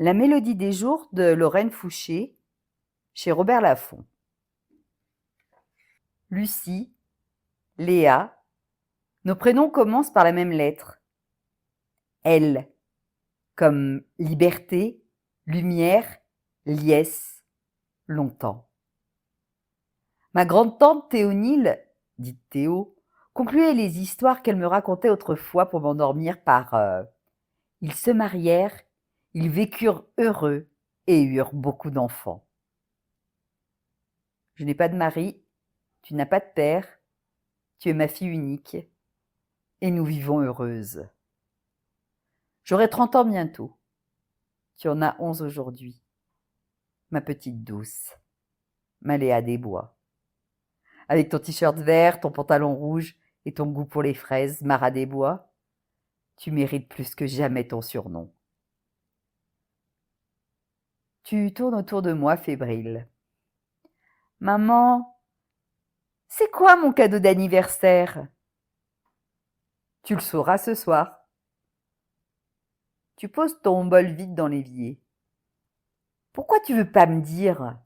La mélodie des jours de Lorraine Fouché, chez Robert Laffont. Lucie, Léa, nos prénoms commencent par la même lettre. L, comme liberté, lumière, liesse, longtemps. Ma grande-tante Théonile, dite Théo, concluait les histoires qu'elle me racontait autrefois pour m'endormir par ils se marièrent, ils vécurent heureux et eurent beaucoup d'enfants. Je n'ai pas de mari, tu n'as pas de père, tu es ma fille unique, et nous vivons heureuses. J'aurai 30 ans bientôt. Tu en as 11 aujourd'hui. Ma petite douce, ma Léa des Bois. Avec ton t-shirt vert, ton pantalon rouge et ton goût pour les fraises, Mara des Bois, tu mérites plus que jamais ton surnom. Tu tournes autour de moi, fébrile. Maman, c'est quoi mon cadeau d'anniversaire? Tu le sauras ce soir. Tu poses ton bol vide dans l'évier. Pourquoi tu veux pas me dire?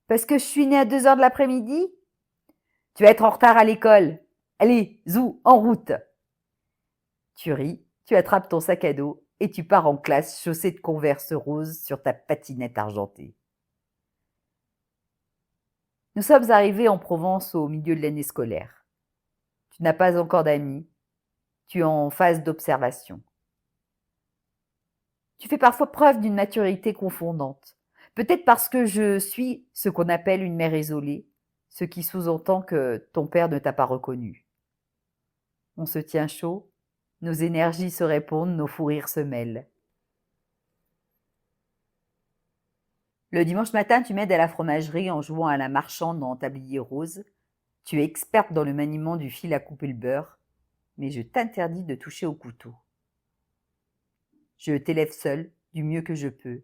Parce que je suis née à 2 heures de l'après-midi? Tu vas être en retard à l'école. Allez, zou, en route. Tu ris, tu attrapes ton sac à dos et tu pars en classe chaussée de Converse rose sur ta patinette argentée. Nous sommes arrivés en Provence au milieu de l'année scolaire. Tu n'as pas encore d'amis. Tu es en phase d'observation. Tu fais parfois preuve d'une maturité confondante. Peut-être parce que je suis ce qu'on appelle une mère isolée, ce qui sous-entend que ton père ne t'a pas reconnu. On se tient chaud, nos énergies se répondent, nos fous rires se mêlent. Le dimanche matin, tu m'aides à la fromagerie en jouant à la marchande en tablier rose. Tu es experte dans le maniement du fil à couper le beurre, mais je t'interdis de toucher au couteau. Je t'élève seule, du mieux que je peux.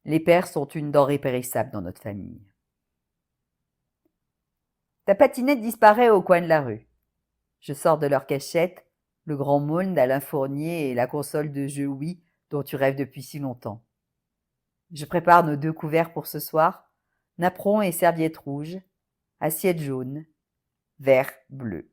Les pères sont une denrée périssable dans notre famille. Ta patinette disparaît au coin de la rue. Je sors de leur cachette, le grand mône d'Alain Fournier et la console de jeux Wii dont tu rêves depuis si longtemps. Je prépare nos 2 couverts pour ce soir, napperon et serviette rouge, assiette jaune, vert, bleu.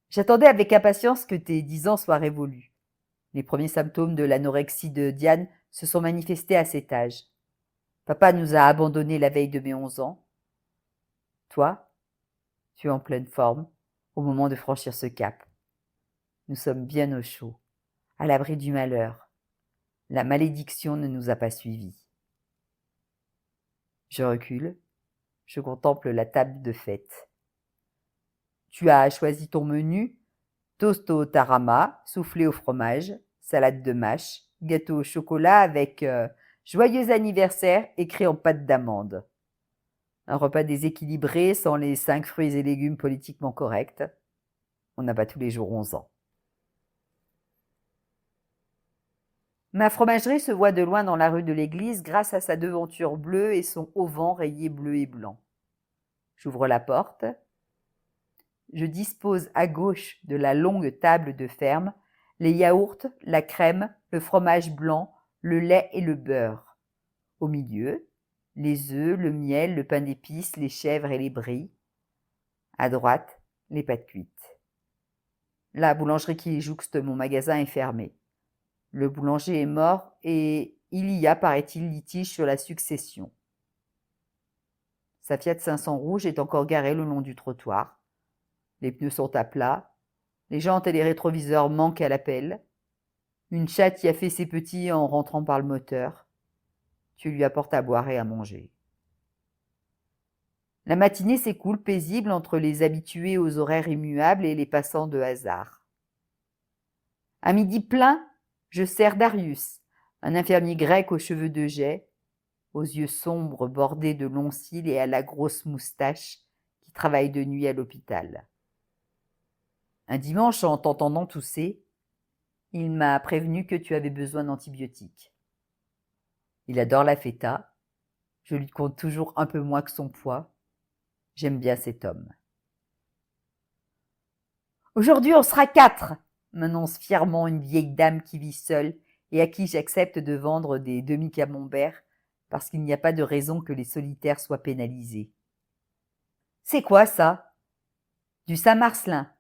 J'attendais avec impatience que tes 10 ans soient révolus. Les premiers symptômes de l'anorexie de Diane se sont manifestés à cet âge. Papa nous a abandonnés la veille de mes 11 ans. Toi, tu es en pleine forme au moment de franchir ce cap. Nous sommes bien au chaud, à l'abri du malheur. La malédiction ne nous a pas suivis. Je recule, je contemple la table de fête. Tu as choisi ton menu, toast au tarama, soufflé au fromage, salade de mâche, gâteau au chocolat avec joyeux anniversaire écrit en pâte d'amande. Un repas déséquilibré sans les 5 fruits et légumes politiquement corrects. On n'a pas tous les jours 11 ans. Ma fromagerie se voit de loin dans la rue de l'église grâce à sa devanture bleue et son auvent rayé bleu et blanc. J'ouvre la porte. Je dispose à gauche de la longue table de ferme les yaourts, la crème, le fromage blanc, le lait et le beurre. Au milieu, les œufs, le miel, le pain d'épices, les chèvres et les brie. À droite, les pâtes cuites. La boulangerie qui jouxte mon magasin est fermée. Le boulanger est mort et il y a, paraît-il, litige sur la succession. Sa Fiat 500 rouge est encore garée le long du trottoir. Les pneus sont à plat. Les jantes et les rétroviseurs manquent à l'appel. Une chatte y a fait ses petits en rentrant par le moteur. Tu lui apportes à boire et à manger. La matinée s'écoule paisible entre les habitués aux horaires immuables et les passants de hasard. À midi plein, je sers Darius, un infirmier grec aux cheveux de jais, aux yeux sombres bordés de longs cils et à la grosse moustache qui travaille de nuit à l'hôpital. Un dimanche, en t'entendant tousser, il m'a prévenu que tu avais besoin d'antibiotiques. Il adore la feta. Je lui compte toujours un peu moins que son poids. J'aime bien cet homme. Aujourd'hui, on sera 4. m'annonce fièrement une vieille dame qui vit seule et à qui j'accepte de vendre des demi-camemberts parce qu'il n'y a pas de raison que les solitaires soient pénalisés. C'est quoi ça? Du Saint-Marcelin.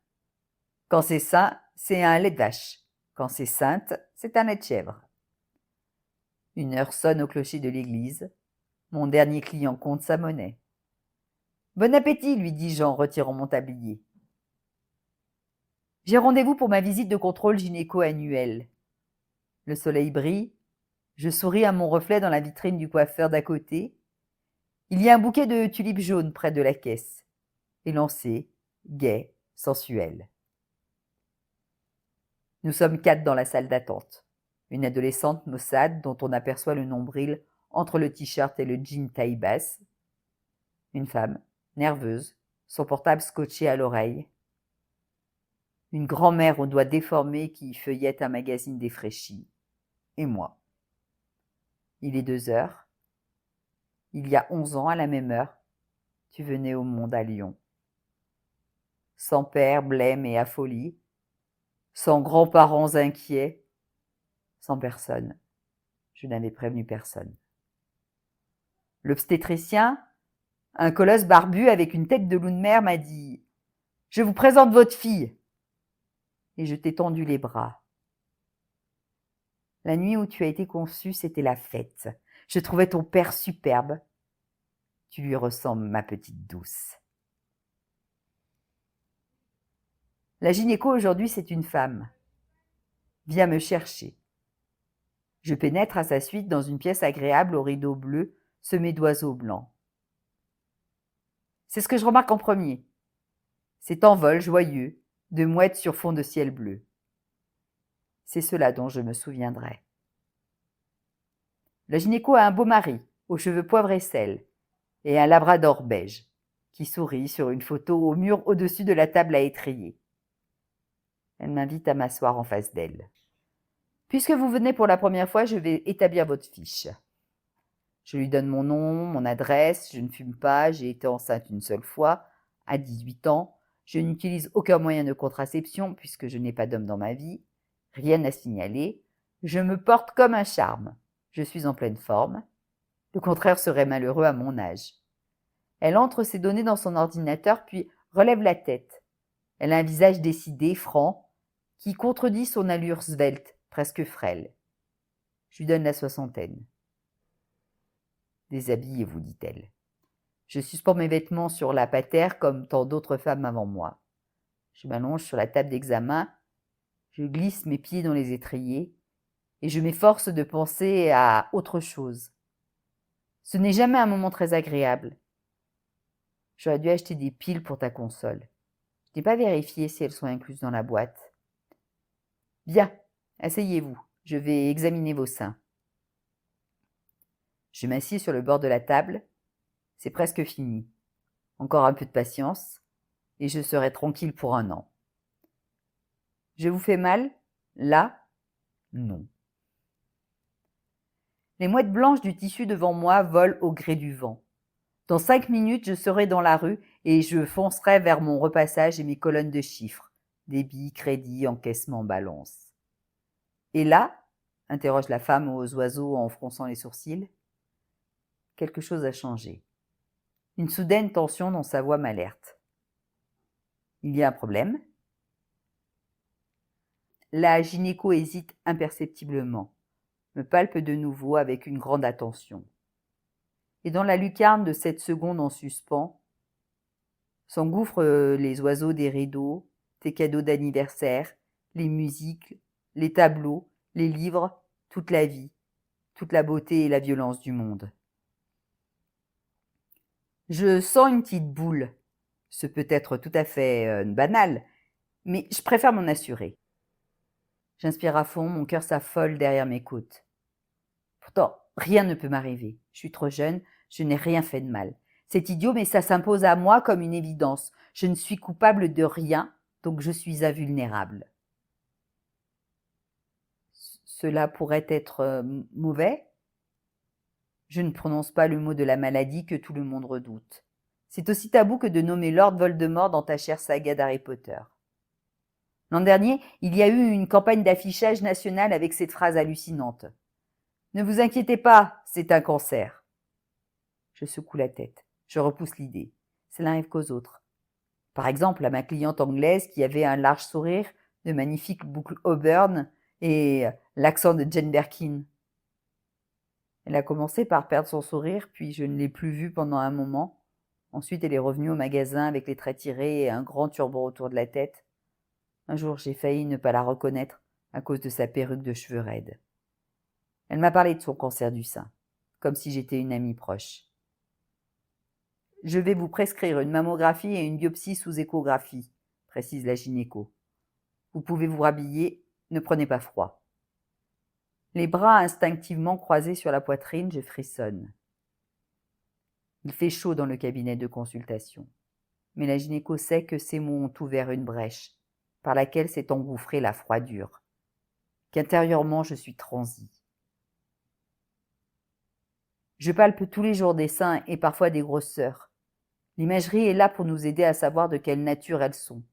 Quand c'est saint, c'est un lait de vache. Quand c'est sainte, c'est un lait de chèvre. 1 heure sonne au clocher de l'église. Mon dernier client compte sa monnaie. Bon appétit, lui dis-je en retirant mon tablier. J'ai rendez-vous pour ma visite de contrôle gynéco annuelle. Le soleil brille. Je souris à mon reflet dans la vitrine du coiffeur d'à côté. Il y a un bouquet de tulipes jaunes près de la caisse. Élancé, gai, sensuel. Nous sommes 4 dans la salle d'attente. Une adolescente maussade dont on aperçoit le nombril entre le t-shirt et le jean taille basse. Une femme, nerveuse, son portable scotché à l'oreille. Une grand-mère aux doigts déformés qui feuillette un magazine défraîchi. Et moi. Il est 2 heures. Il y a 11 ans, à la même heure, tu venais au monde à Lyon. Sans père, blême et affolie, sans grands-parents inquiets, sans personne. Je n'avais prévenu personne. L'obstétricien, un colosse barbu avec une tête de loup de mer, m'a dit « Je vous présente votre fille !» Et je t'ai tendu les bras. La nuit où tu as été conçue, c'était la fête. Je trouvais ton père superbe. Tu lui ressembles, ma petite douce. La gynéco aujourd'hui, c'est une femme. Viens me chercher. Je pénètre à sa suite dans une pièce agréable aux rideaux bleus, semés d'oiseaux blancs. C'est ce que je remarque en premier. Cet envol joyeux de mouettes sur fond de ciel bleu. C'est cela dont je me souviendrai. La gynéco a un beau mari, aux cheveux poivre et sel, et un labrador beige, qui sourit sur une photo au mur au-dessus de la table à étrier. Elle m'invite à m'asseoir en face d'elle. Puisque vous venez pour la première fois, je vais établir votre fiche. Je lui donne mon nom, mon adresse, je ne fume pas, j'ai été enceinte une seule fois, à 18 ans, je n'utilise aucun moyen de contraception puisque je n'ai pas d'homme dans ma vie, rien à signaler, je me porte comme un charme, je suis en pleine forme, le contraire serait malheureux à mon âge. Elle entre ses données dans son ordinateur puis relève la tête. Elle a un visage décidé, franc, qui contredit son allure svelte, presque frêle. Je lui donne la soixantaine. Déshabillez-vous, dit-elle. Je suspends mes vêtements sur la patère comme tant d'autres femmes avant moi. Je m'allonge sur la table d'examen, je glisse mes pieds dans les étriers et je m'efforce de penser à autre chose. Ce n'est jamais un moment très agréable. J'aurais dû acheter des piles pour ta console. Je n'ai pas vérifié si elles sont incluses dans la boîte. Bien, asseyez-vous, je vais examiner vos seins. Je m'assieds sur le bord de la table. C'est presque fini. Encore un peu de patience, et je serai tranquille pour 1 an. Je vous fais mal? Là? Non. Les mouettes blanches du tissu devant moi volent au gré du vent. Dans 5 minutes, je serai dans la rue et je foncerai vers mon repassage et mes colonnes de chiffres. Débit, crédit, encaissement, balance. Et là? Interroge la femme aux oiseaux en fronçant les sourcils. Quelque chose a changé. Une soudaine tension dans sa voix m'alerte. Il y a un problème? La gynéco hésite imperceptiblement, me palpe de nouveau avec une grande attention. Et dans la lucarne de cette seconde en suspens, s'engouffrent les oiseaux des rideaux, tes cadeaux d'anniversaire, les musiques, les tableaux, les livres, toute la vie, toute la beauté et la violence du monde. Je sens une petite boule. Ce peut être tout à fait banal, mais je préfère m'en assurer. J'inspire à fond, mon cœur s'affole derrière mes côtes. Pourtant, rien ne peut m'arriver. Je suis trop jeune, je n'ai rien fait de mal. C'est idiot, mais ça s'impose à moi comme une évidence. Je ne suis coupable de rien, donc je suis invulnérable. Cela pourrait être mauvais? Je ne prononce pas le mot de la maladie que tout le monde redoute. C'est aussi tabou que de nommer Lord Voldemort dans ta chère saga d'Harry Potter. L'an dernier, il y a eu une campagne d'affichage nationale avec cette phrase hallucinante. « Ne vous inquiétez pas, c'est un cancer. » Je secoue la tête. Je repousse l'idée. Ça n'arrive qu'aux autres. Par exemple, à ma cliente anglaise qui avait un large sourire, de magnifiques boucles auburn et l'accent de Jane Birkin. Elle a commencé par perdre son sourire, puis je ne l'ai plus vue pendant un moment. Ensuite, elle est revenue au magasin avec les traits tirés et un grand turban autour de la tête. Un jour, j'ai failli ne pas la reconnaître à cause de sa perruque de cheveux raides. Elle m'a parlé de son cancer du sein, comme si j'étais une amie proche. Je vais vous prescrire une mammographie et une biopsie sous échographie, précise la gynéco. Vous pouvez vous rhabiller, ne prenez pas froid. Les bras instinctivement croisés sur la poitrine, je frissonne. Il fait chaud dans le cabinet de consultation, mais la gynéco sait que ces mots ont ouvert une brèche, par laquelle s'est engouffrée la froidure, qu'intérieurement je suis transie. Je palpe tous les jours des seins et parfois des grosseurs. L'imagerie est là pour nous aider à savoir de quelle nature elles sont.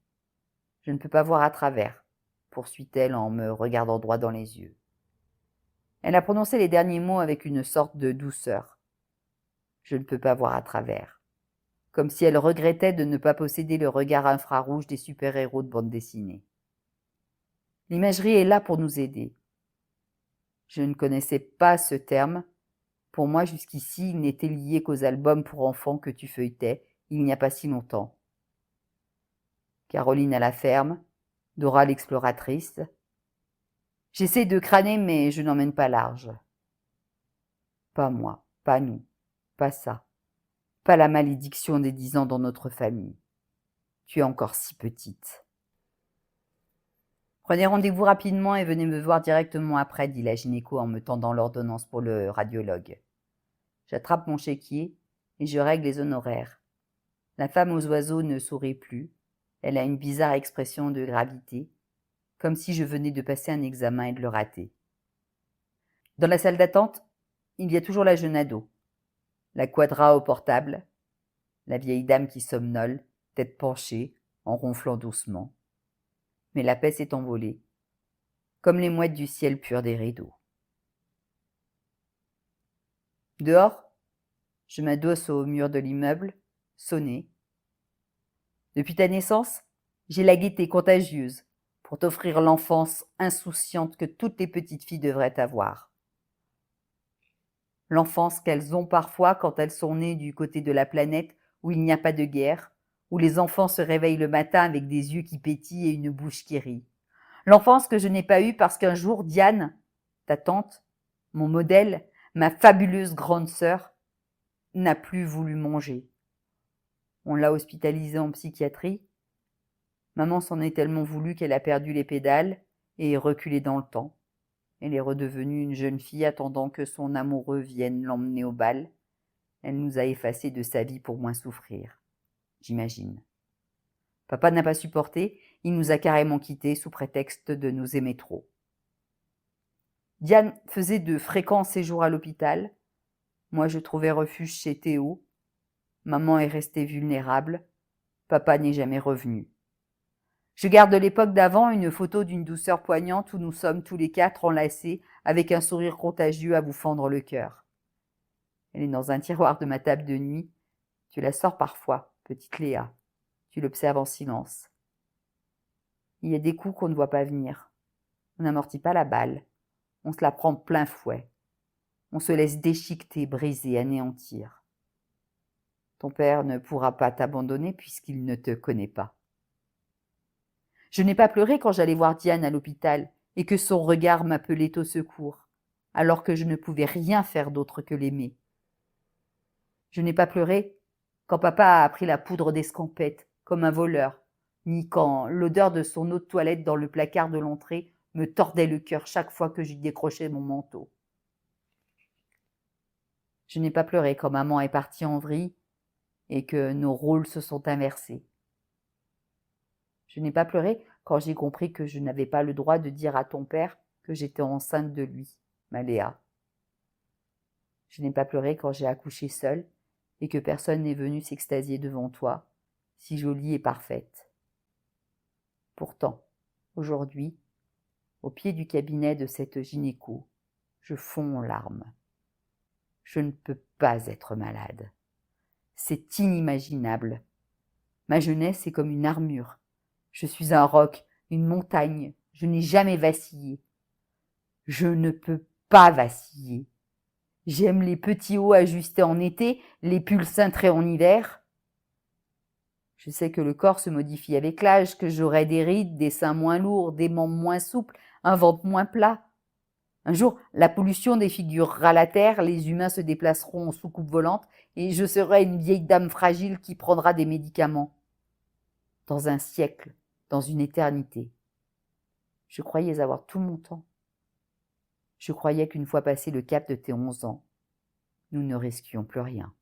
Je ne peux pas voir à travers, poursuit-elle en me regardant droit dans les yeux. Elle a prononcé les derniers mots avec une sorte de douceur. Je ne peux pas voir à travers. Comme si elle regrettait de ne pas posséder le regard infrarouge des super-héros de bande dessinée. L'imagerie est là pour nous aider. Je ne connaissais pas ce terme. Pour moi, jusqu'ici, il n'était lié qu'aux albums pour enfants que tu feuilletais il n'y a pas si longtemps. Caroline à la ferme, Dora l'exploratrice. J'essaie de crâner, mais je n'emmène pas large. Pas moi, pas nous, pas ça. Pas la malédiction des 10 ans dans notre famille. Tu es encore si petite. Prenez rendez-vous rapidement et venez me voir directement après, dit la gynéco en me tendant l'ordonnance pour le radiologue. J'attrape mon chéquier et je règle les honoraires. La femme aux oiseaux ne sourit plus. Elle a une bizarre expression de gravité, comme si je venais de passer un examen et de le rater. Dans la salle d'attente, il y a toujours la jeune ado, la quadra au portable, la vieille dame qui somnole, tête penchée, en ronflant doucement. Mais la paix s'est envolée, comme les mouettes du ciel pur des rideaux. Dehors, je m'adosse au mur de l'immeuble, sonné. Depuis ta naissance, j'ai la gaieté contagieuse pour t'offrir l'enfance insouciante que toutes les petites filles devraient avoir. L'enfance qu'elles ont parfois quand elles sont nées du côté de la planète où il n'y a pas de guerre, où les enfants se réveillent le matin avec des yeux qui pétillent et une bouche qui rit. L'enfance que je n'ai pas eue parce qu'un jour, Diane, ta tante, mon modèle, ma fabuleuse grande sœur, n'a plus voulu manger. On l'a hospitalisée en psychiatrie. Maman s'en est tellement voulu qu'elle a perdu les pédales et est reculée dans le temps. Elle est redevenue une jeune fille attendant que son amoureux vienne l'emmener au bal. Elle nous a effacés de sa vie pour moins souffrir, j'imagine. Papa n'a pas supporté, il nous a carrément quittés sous prétexte de nous aimer trop. Diane faisait de fréquents séjours à l'hôpital. Moi, je trouvais refuge chez Théo. Maman est restée vulnérable. Papa n'est jamais revenu. Je garde de l'époque d'avant une photo d'une douceur poignante où nous sommes tous les 4 enlacés avec un sourire contagieux à vous fendre le cœur. Elle est dans un tiroir de ma table de nuit. Tu la sors parfois, petite Léa. Tu l'observes en silence. Il y a des coups qu'on ne voit pas venir. On n'amortit pas la balle. On se la prend plein fouet. On se laisse déchiqueter, briser, anéantir. Ton père ne pourra pas t'abandonner puisqu'il ne te connaît pas. Je n'ai pas pleuré quand j'allais voir Diane à l'hôpital et que son regard m'appelait au secours, alors que je ne pouvais rien faire d'autre que l'aimer. Je n'ai pas pleuré quand papa a pris la poudre d'escampette comme un voleur, ni quand l'odeur de son eau de toilette dans le placard de l'entrée me tordait le cœur chaque fois que j'y décrochais mon manteau. Je n'ai pas pleuré quand maman est partie en vrille et que nos rôles se sont inversés. Je n'ai pas pleuré quand j'ai compris que je n'avais pas le droit de dire à ton père que j'étais enceinte de lui, ma Léa. Je n'ai pas pleuré quand j'ai accouché seule et que personne n'est venu s'extasier devant toi, si jolie et parfaite. Pourtant, Aujourd'hui, au pied du cabinet de cette gynéco, je fonds en larmes. Je ne peux pas être malade. C'est inimaginable. Ma jeunesse est comme une armure. Je suis un roc, une montagne. Je n'ai jamais vacillé. Je ne peux pas vaciller. J'aime les petits hauts ajustés en été, les pulls cintrés en hiver. Je sais que le corps se modifie avec l'âge, que j'aurai des rides, des seins moins lourds, des membres moins souples, un ventre moins plat. Un jour, la pollution défigurera la terre, les humains se déplaceront en soucoupe volante et je serai une vieille dame fragile qui prendra des médicaments. Dans un siècle, dans une éternité. Je croyais avoir tout mon temps. Je croyais qu'une fois passé le cap de tes 11 ans, nous ne risquions plus rien.